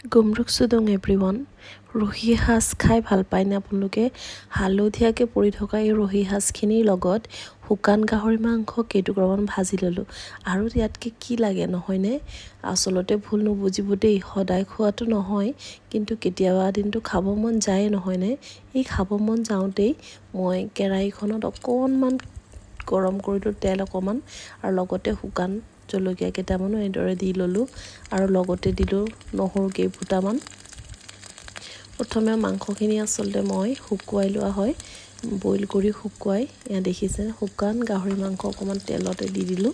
গুমৰুক সুদং everyone ৰহি সাজ খাই ভাল পায়নে আপোনালোকে হালধীয়াকৈ পৰি থকা এই ৰহি সাজখিনিৰ লগত শুকান গাহৰি মাংস কেইটুকুৰামান ভাজি ল'লোঁ আৰু ইয়াতকৈ কি লাগে নহয়নে আচলতে ভুল নুবুজিব দেই সদায় খোৱাটো নহয় কিন্তু কেতিয়াবা দিনটো খাব মন যায় নহয়নে এই খাব মন যাওঁতেই মই কেৰাহীখনত অকণমান গৰম কৰিলোঁ তেল অকণমান আৰু লগতে শুকান জলকীয়া কেইটামানো এনেদৰে দি ল'লোঁ আৰু লগতে দিলোঁ নহৰু কেইফুটামান প্ৰথমে মাংসখিনি আচলতে মই শুকুৱাই লোৱা হয় বইল কৰি শুকুৱাই এয়া দেখিছে শুকান গাহৰি মাংস অকণমান তেলতে দি দিলোঁ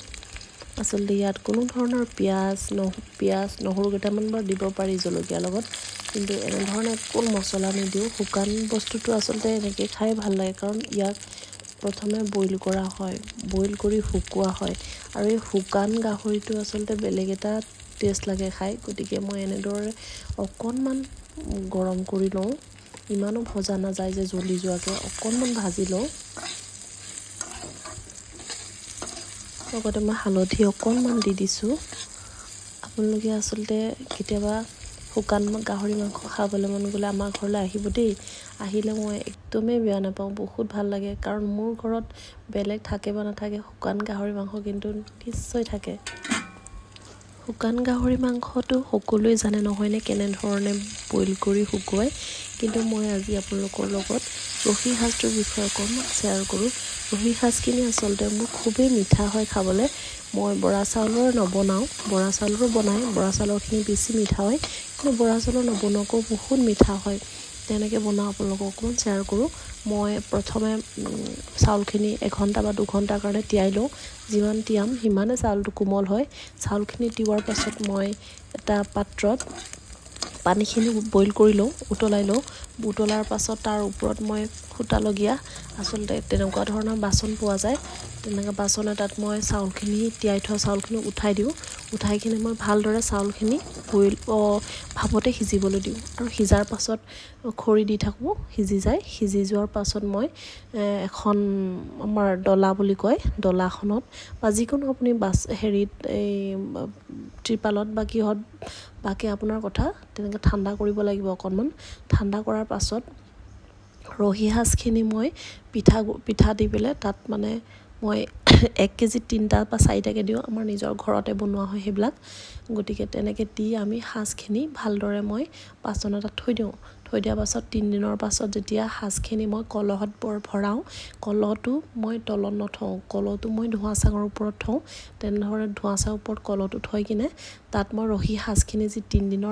আচলতে ইয়াত কোনো ধৰণৰ পিঁয়াজ নহৰু কেইটামান বাৰু দিব পাৰি জলকীয়াৰ লগত কিন্তু এনেধৰণে একো মছলা নিদিওঁ শুকান বস্তুটো আচলতে এনেকৈ খাই ভাল লাগে কাৰণ ইয়াক প্ৰথমে বইল কৰা হয় বইল কৰি শুকোৱা হয় আৰু এই শুকান গাহৰিটো আচলতে বেলেগ এটা টেষ্ট লাগে খাই গতিকে মই এনেদৰে অকণমান গৰম কৰি লওঁ ইমানো ভজা নাযায় যে জ্বলি যোৱাকৈ অকণমান ভাজি লওঁ লগতে মই হালধি অকণমান দি দিছোঁ আপোনালোকে আচলতে কেতিয়াবা শুকান গাহৰি মাংস খাবলৈ মন গ'লে আমাৰ ঘৰলৈ আহিব দেই আহিলে মই একদমেই বেয়া নাপাওঁ বহুত ভাল লাগে কাৰণ মোৰ ঘৰত বেলেগ থাকে বা নাথাকে শুকান গাহৰি মাংস কিন্তু নিশ্চয় থাকে শুকান গাহৰি মাংসটো সকলোৱে জানে নহয়নে কেনেধৰণে বইল কৰি শুকুৱাই কিন্তু মই আজি আপোনালোকৰ লগত ৰহি সাজটোৰ বিষয়ে অকণমান শ্বেয়াৰ কৰোঁ ৰহি সাজখিনি আচলতে মোৰ খুবেই মিঠা হয় খাবলৈ মই বৰা চাউলৰ নবনাওঁ বৰা চাউলৰো বনাই বৰা চাউলৰখিনি বেছি মিঠা হয় কিন্তু বৰা চাউলৰ নবনোৱাকৈও বহুত মিঠা হয় তেনেকৈ বনাওঁ আপোনালোকক অকণমান শ্বেয়াৰ কৰোঁ মই প্ৰথমে চাউলখিনি 1 ঘণ্টা বা 2 ঘণ্টাৰ কাৰণে তিয়াই লওঁ যিমান তিয়াম সিমানে চাউলটো কোমল হয় চাউলখিনি তিওৱাৰ পাছত মই এটা পাত্ৰত পানীখিনি বইল কৰি লওঁ উতলাই লওঁ উতলাৰ পাছত তাৰ ওপৰত মই ফুটালগীয়া আচলতে তেনেকুৱা ধৰণৰ বাচন পোৱা যায় তেনেকুৱা বাচন এটাত মই চাউলখিনি তিয়াই থোৱা চাউলখিনি উঠাই দিওঁ উঠাই কিনে মই ভালদৰে চাউলখিনি ভাপতে সিজিবলৈ দিওঁ আৰু সিজাৰ পাছত খৰি দি থাকোঁ সিজি যায় সিজি যোৱাৰ পাছত মই এখন আমাৰ ডলা বুলি কয় ডলাখনত বা যিকোনো আপুনি এই ত্ৰিপালত বা কিহত বাকী আপোনাৰ কথা তেনেকৈ ঠাণ্ডা কৰিব লাগিব অকণমান ঠাণ্ডা কৰাৰ পাছত ৰহি সাজখিনি মই পিঠা দি পেলাই তাত মানে মই 1 কেজিত 3টা বা 4টাকৈ দিওঁ আমাৰ নিজৰ ঘৰতে বনোৱা হয় সেইবিলাক গতিকে তেনেকৈ দি আমি সাজখিনি ভালদৰে মই বাচন এটাত থৈ দিওঁ থৈ দিয়াৰ পাছত 3 দিনৰ পাছত যেতিয়া সাজখিনি মই কলহত ভৰাওঁ কলহটো মই তলত নথওঁ কলহটো মই ধোঁৱা চাঙৰ ওপৰত থওঁ তেনেধৰণে ধোঁৱা চাঙৰ ওপৰত কলহটো থৈ কিনে তাত মই ৰহি সাজখিনি যি 3 দিনৰ